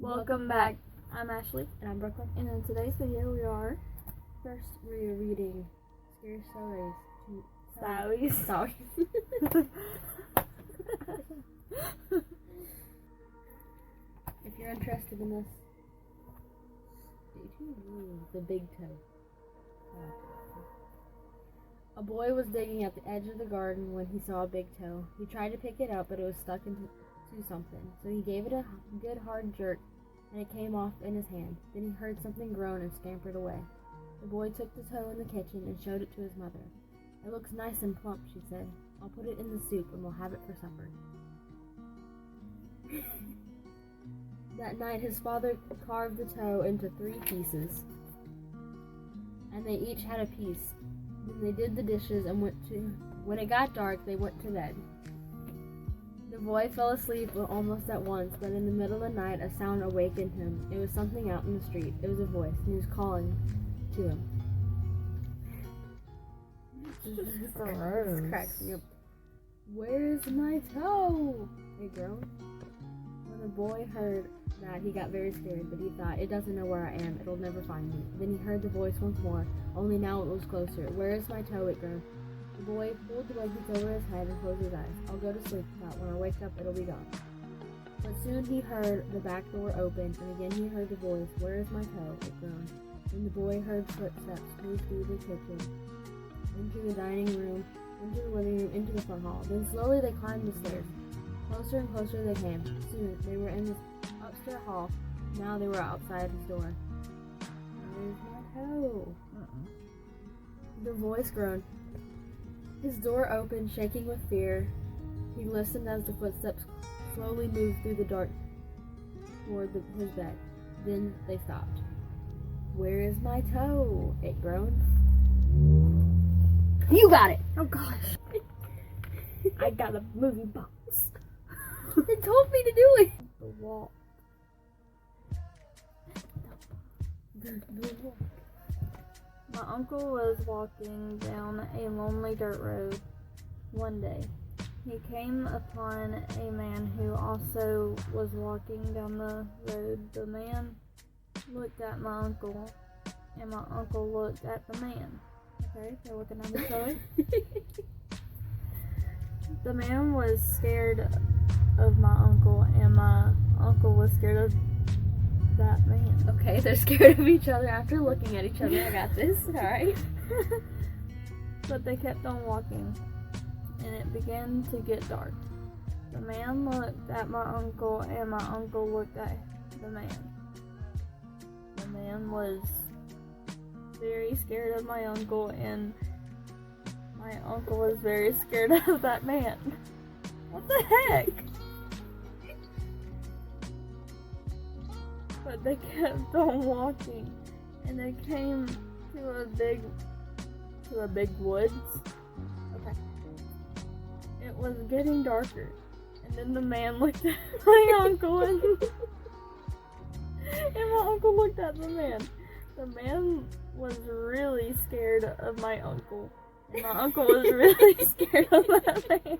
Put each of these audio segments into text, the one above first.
Welcome back. I'm Ashley. And I'm Brooklyn. And in today's video we are We're reading Scary Stories to Stories. If you're interested in this, stay tuned. The Big Toe. A boy was digging at the edge of the garden when he saw a big toe. He tried to pick it up, but it was stuck into something. So he gave it a good hard jerk, and it came off in his hand. Then he heard something groan and scampered away. The boy took the toe in the kitchen and showed it to his mother. "It looks nice and plump," she said. "I'll put it in the soup and we'll have it for supper." That night his father carved the toe into 3 pieces, and they each had a piece. Then they did the dishes and when it got dark, they went to bed. The boy fell asleep almost at once, but in the middle of the night a sound awakened him. It was something out in the street. It was a voice, and he was calling to him. This cracks me up. "Where's my toe?" it groaned. When the boy heard that, he got very scared, but he thought, "It doesn't know where I am. It'll never find me." Then he heard the voice once more, only now it was closer. "Where is my toe?" it groaned. The boy pulled the blankets over his head and closed his eyes. "I'll go to sleep, but when I wake up, it'll be gone." But soon he heard the back door open, and again he heard the voice, "Where is my toe?" it groaned. Then the boy heard footsteps move through the kitchen, into the dining room, into the living room, into the front hall. Then slowly they climbed the stairs. Closer and closer they came. Soon they were in the upstairs hall. Now they were outside his door. "Where's my toe?" The voice groaned. His door opened, shaking with fear. He listened as the footsteps slowly moved through the dark toward his bed. Then they stopped. "Where is my toe?" it groaned. "You got it!" Oh gosh. "I got a movie box." It told me to do it. The wall. My uncle was walking down a lonely dirt road one day. He came upon a man who also was walking down the road. The man looked at my uncle, and my uncle looked at the man. Okay, they're looking at each other. The man was scared of my uncle, and my uncle was scared of that man. Okay, they're scared of each other after looking at each other. I got this. Alright. But they kept on walking, and it began to get dark. The man looked at my uncle, and my uncle looked at the man. The man was very scared of my uncle, and my uncle was very scared of that man. What the heck? But they kept on walking, and they came to a big woods. Okay. It was getting darker, and then the man looked at my uncle, and my uncle looked at the man. The man was really scared of my uncle, and my uncle was really scared of that man.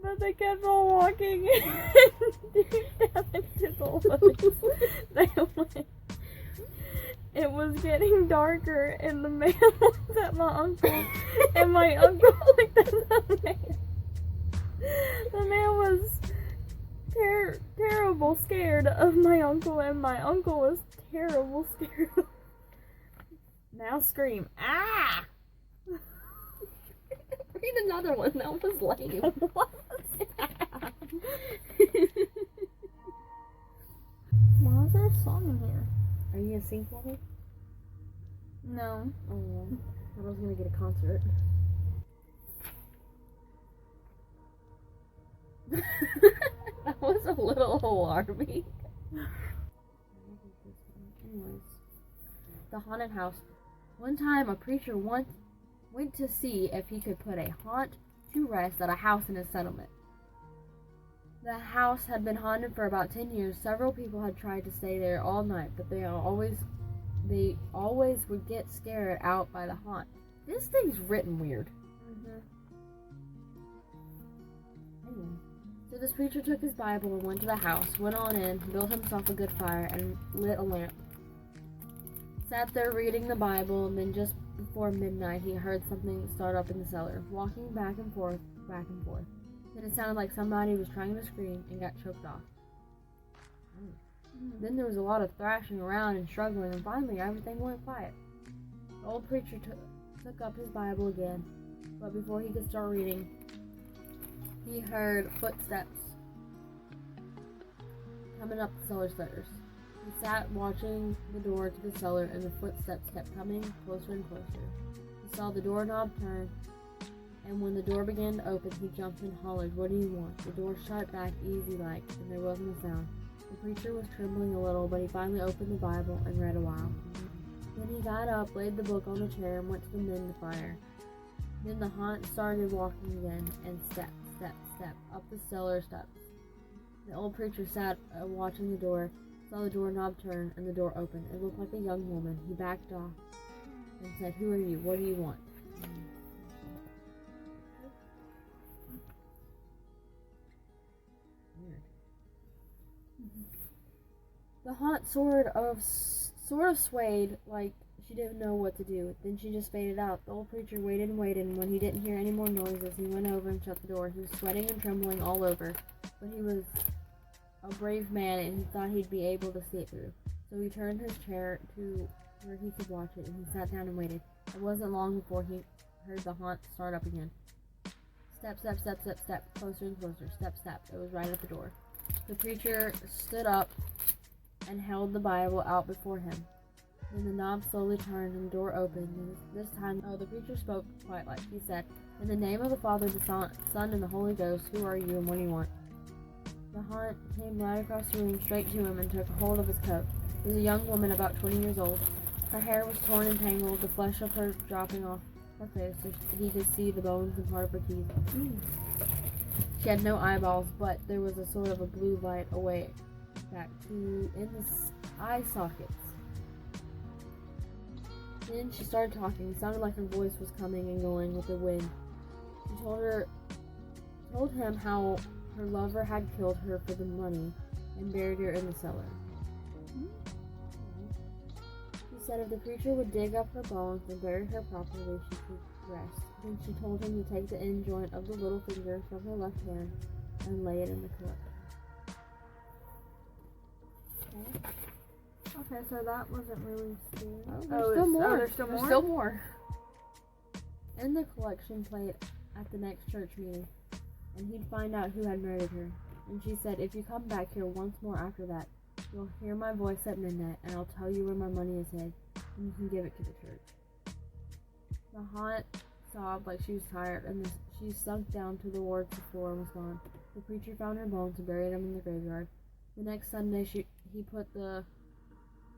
But they kept on walking deep down into the woods. They went. It was getting darker, and the man looked at my uncle, and my uncle looked at the man. The man was terrible scared of my uncle, and my uncle was terrible scared of. Now scream. Ah! Read another one. That was lame. What was that? Why is there a song in here? Are you gonna sing for me? No. Oh, I was gonna get a concert. That was a little alarming. Anyways, the haunted house. One time, a preacher went to see if he could put a haunt to rest at a house in his settlement. The house had been haunted for about 10 years. Several people had tried to stay there all night, but they always would get scared out by the haunt. This thing's written weird. Mm-hmm. Anyway, So this preacher took his Bible and went to the house, went on in, built himself a good fire, and lit a lamp. Sat there reading the Bible, and then just before midnight he heard something start up in the cellar, walking back and forth, back and forth. Then it sounded like somebody was trying to scream and got choked off. Then there was a lot of thrashing around and struggling, and finally everything went quiet. The old preacher took up his Bible again, but before he could start reading, he heard footsteps coming up the cellar stairs. He sat watching the door to the cellar, and the footsteps kept coming closer and closer. He saw the doorknob turn, and when the door began to open, he jumped and hollered, "What do you want?" The door shut back easy-like, and there wasn't a sound. The preacher was trembling a little, but he finally opened the Bible and read a while. Then he got up, laid the book on the chair, and went to mend the fire. Then the haunt started walking again, and step, step, step, up the cellar steps. The old preacher sat watching the door, saw the doorknob turn, and the door open. It looked like a young woman. He backed off and said, "Who are you? What do you want?" The haunt sort of swayed, like she didn't know what to do. Then she just faded out. The old preacher waited and waited, and when he didn't hear any more noises, he went over and shut the door. He was sweating and trembling all over, but he was a brave man, and he thought he'd be able to see it through. So he turned his chair to where he could watch it, and he sat down and waited. It wasn't long before he heard the haunt start up again. Step, step, step, step, step, closer and closer, step, step. It was right at the door. The preacher stood up and held the Bible out before him. Then the knob slowly turned and the door opened, and this time the preacher spoke quite like. He said, "In the name of the Father, the Son, and the Holy Ghost, who are you and what do you want?" The haunt came right across the room straight to him and took hold of his coat. It was a young woman about 20 years old. Her hair was torn and tangled, the flesh of her dropping off her face so he could see the bones and part of her teeth. She had no eyeballs, but there was a sort of a blue light away back in the eye sockets. Then she started talking. It sounded like her voice was coming and going with the wind. She told him how her lover had killed her for the money and buried her in the cellar. She said if the preacher would dig up her bones and bury her properly, she could rest. Then she told him to take the end joint of the little finger from her left hand and lay it in the collection. Okay, so that wasn't really scary. There's still more. There's still more? Still more. In the collection plate at the next church meeting, and he'd find out who had murdered her. And she said, if you come back here once more after that, you'll hear my voice at midnight, and I'll tell you where my money is hid, and you can give it to the church. The haunt sobbed like she was tired, and she sunk down to the ward the floor and was gone. The preacher found her bones and buried them in the graveyard. The next Sunday, he put the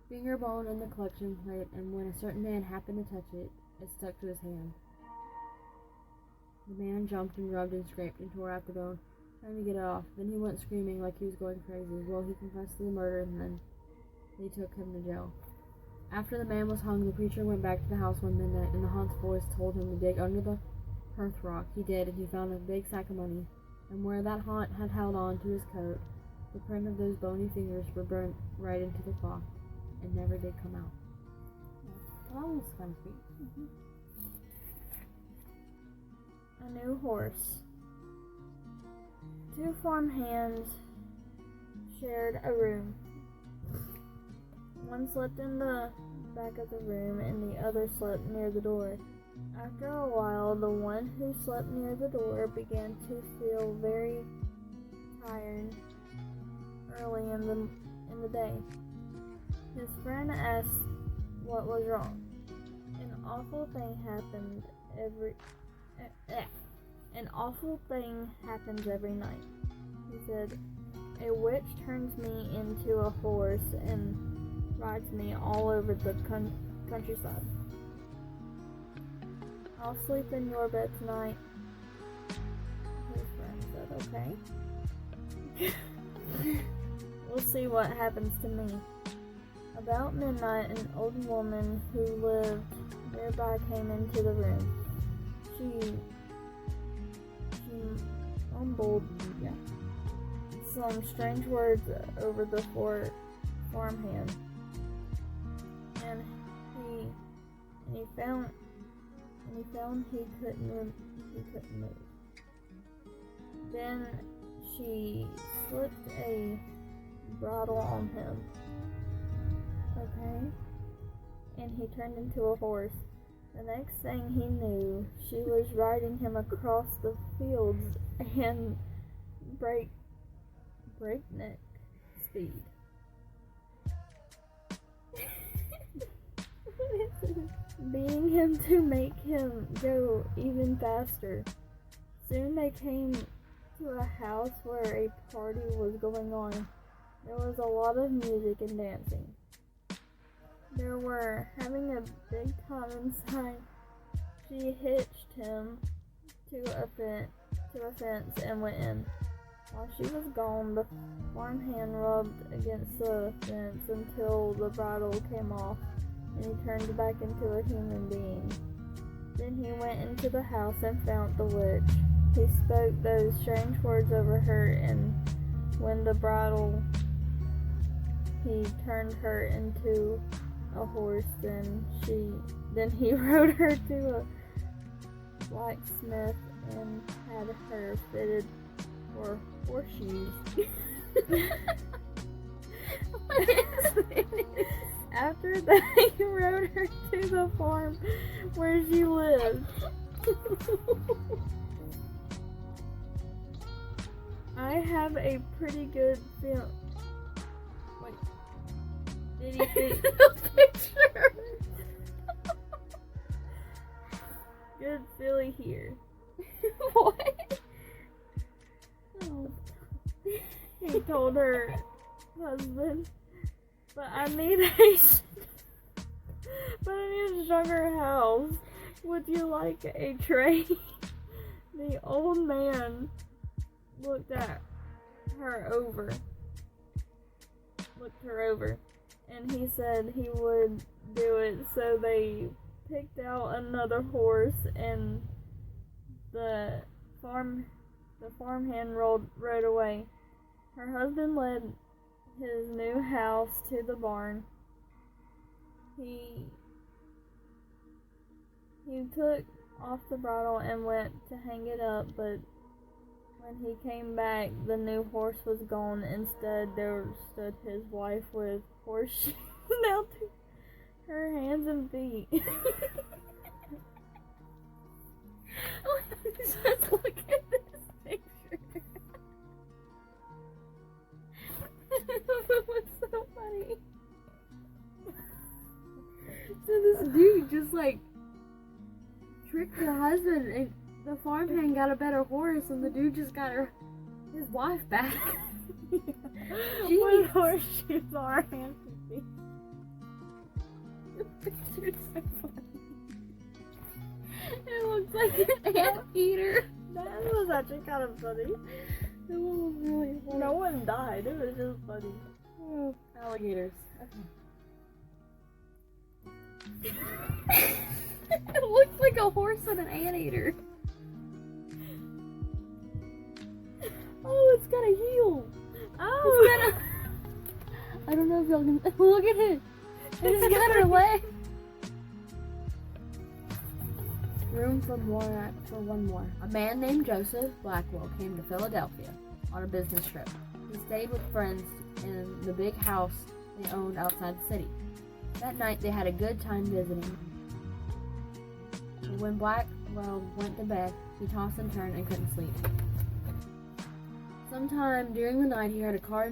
finger bone in the collection plate, and when a certain man happened to touch it, it stuck to his hand. The man jumped and rubbed and scraped and tore out the bone, trying to get it off. Then he went screaming like he was going crazy. Well, he confessed to the murder, and then they took him to jail. After the man was hung, the preacher went back to the house one midnight, and the haunt's voice told him to dig under the hearth rock. He did, and he found a big sack of money. And where that haunt had held on to his coat, the print of those bony fingers were burned right into the cloth, and never did come out. That was kind of sweet. A new horse. Two farm hands shared a room. One slept in the back of the room and the other slept near the door. After a while, the one who slept near the door began to feel very tired early in the day. His friend asked what was wrong. An awful thing happens every night, he said. A witch turns me into a horse and rides me all over the countryside. I'll sleep in your bed tonight. His friend said, okay. We'll see what happens to me. About midnight, an old woman who lived nearby came into the room. She some strange words over the farmhand, and he found he couldn't move. Then she slipped a bridle on him. Okay? And he turned into a horse. The next thing he knew, she was riding him across the fields and breakneck speed. Beating him to make him go even faster. Soon they came to a house where a party was going on. There was a lot of music and dancing. They were having a big time inside. She hitched him to a fence and went in. While she was gone, the farmhand rubbed against the fence until the bridle came off, and he turned back into a human being. Then he went into the house and found the witch. He spoke those strange words over her, and when the bridle, he turned her into a horse. Then he rode her to a blacksmith and had her fitted for horseshoes. What is this? After that, he rode her to the farm where she lived. I have a pretty good feel. Wait. Did he think? Picture. Good Philly here. What? Oh. He told her husband, but I need a stronger house. Would you like a tray? The old man looked her over, and he said he would do it. So they picked out another horse, and the farmhand rode away. Her husband led his new house to the barn. He took off the bridle and went to hang it up, but when he came back, the new horse was gone. Instead, there stood his wife with horseshoes down to her hands and feet. Just look at this picture. What's so funny? So this dude just like tricked the husband, and the farmhand got a better horse, and the dude just got his wife back. With horseshoes on her hands and feet. The picture's so funny. It looks like an anteater. That was actually kind of funny. That one was really funny. No one died. It was just funny. Oh, alligators. Okay. It looks like a horse and an anteater. Oh, it's got a heel. Oh, I don't know if y'all can look at it. It's got her leg. Room for one more. A man named Joseph Blackwell came to Philadelphia on a business trip. He stayed with friends in the big house they owned outside the city. That night they had a good time visiting. When Blackwell went to bed, he tossed and turned and couldn't sleep. Sometime during the night he heard a car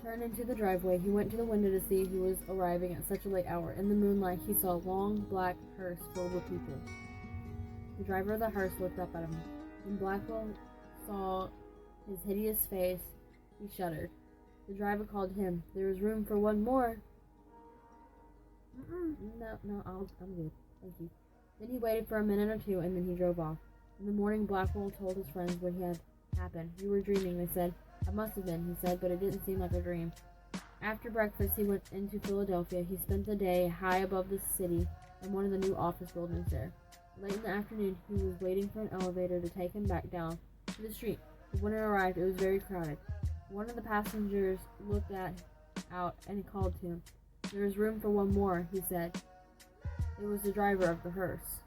turn into the driveway. He went to the window to see who was arriving at such a late hour. In the moonlight he saw a long black hearse filled with people. The driver of the hearse looked up at him. When Blackwell saw his hideous face, he shuddered. The driver called him. There was room for one more. No, I'm good. Thank you. Then he waited for a minute or two, and then he drove off. In the morning, Blackwell told his friends what had happened. "You were dreaming," they said. "I must have been," he said, "but it didn't seem like a dream." After breakfast, he went into Philadelphia. He spent the day high above the city in one of the new office buildings there. Late in the afternoon, he was waiting for an elevator to take him back down to the street. But when it arrived, it was very crowded. One of the passengers looked out and he called to him. There is room for one more, he said. It was the driver of the hearse.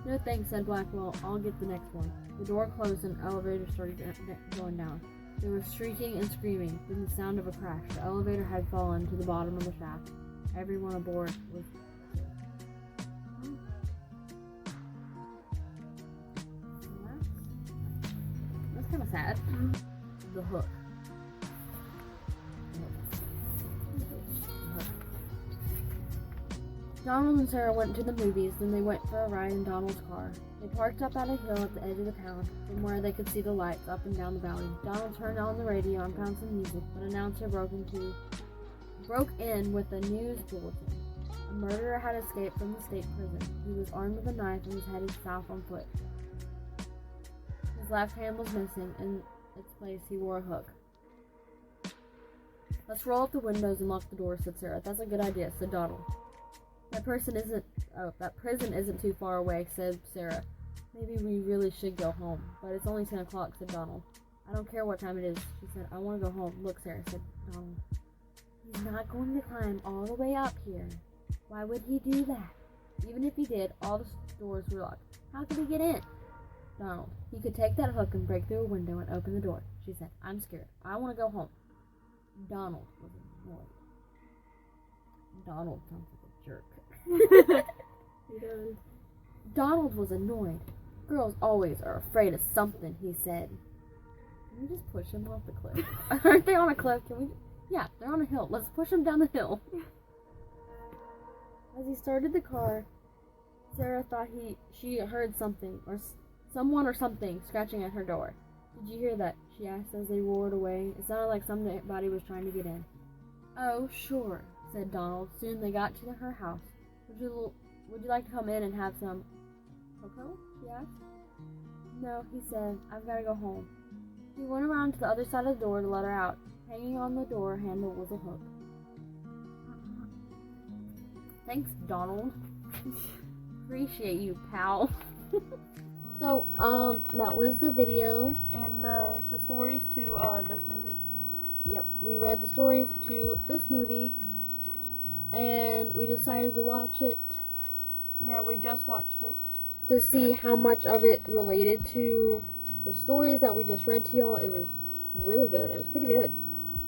No thanks, said Blackwell. I'll get the next one. The door closed and the elevator started going down. There was shrieking and screaming, then the sound of a crash. The elevator had fallen to the bottom of the shaft. Everyone aboard was killed. That's kind of sad. The hook. Donald and Sarah went to the movies, then they went for a ride in Donald's car. They parked up at a hill at the edge of the town, from where they could see the lights up and down the valley. Donald turned on the radio and found some music, but an announcer broke in with a news bulletin. A murderer had escaped from the state prison. He was armed with a knife and was headed south on foot. His left hand was missing. In its place, he wore a hook. Let's roll up the windows and lock the doors, said Sarah. That's a good idea, said Donald. That prison isn't too far away, said Sarah. Maybe we really should go home, but it's only 10 o'clock, said Donald. I don't care what time it is, she said. I want to go home. Look, Sarah, said Donald. He's not going to climb all the way up here. Why would he do that? Even if he did, all the doors were locked. How could he get in? Donald. He could take that hook and break through a window and open the door, she said. I'm scared. I want to go home. Donald was annoyed. Donald sounds like a jerk. Donald was annoyed. Girls always are afraid of something, he said. Can we just push him off the cliff? Aren't they on a cliff? Yeah, they're on a hill. Let's push them down the hill. As he started the car, Sarah thought she heard something, or someone or something scratching at her door. Did you hear that? She asked as they roared away. It sounded like somebody was trying to get in. Oh, sure, said Donald. Soon they got to her house. Would you like to come in and have some cocoa? She asked. No, he said. I've got to go home. He went around to the other side of the door to let her out. Hanging on the door handle was a hook. Thanks, Donald. Appreciate you, pal. So, that was the video. And the stories to this movie. Yep, we read the stories to this movie. And we decided to watch it. Yeah, we just watched it. To see how much of it related to the stories that we just read to y'all. It was really good. It was pretty good.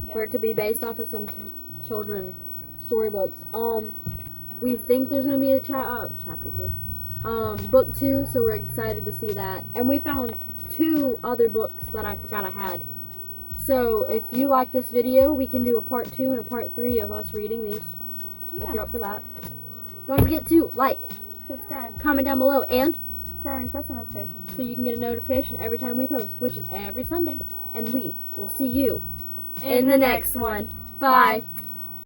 Yeah. For it to be based off of some children storybooks. We think there's going to be a chapter 2. Book 2, so we're excited to see that. And we found 2 other books that I forgot I had. So if you like this video, we can do a part 2 and a part 3 of us reading these. Yeah. If you're up for that. Don't forget to like, subscribe, comment down below, and turn and press the notification so you can get a notification every time we post, which is every Sunday. And we will see you in the next one. Bye.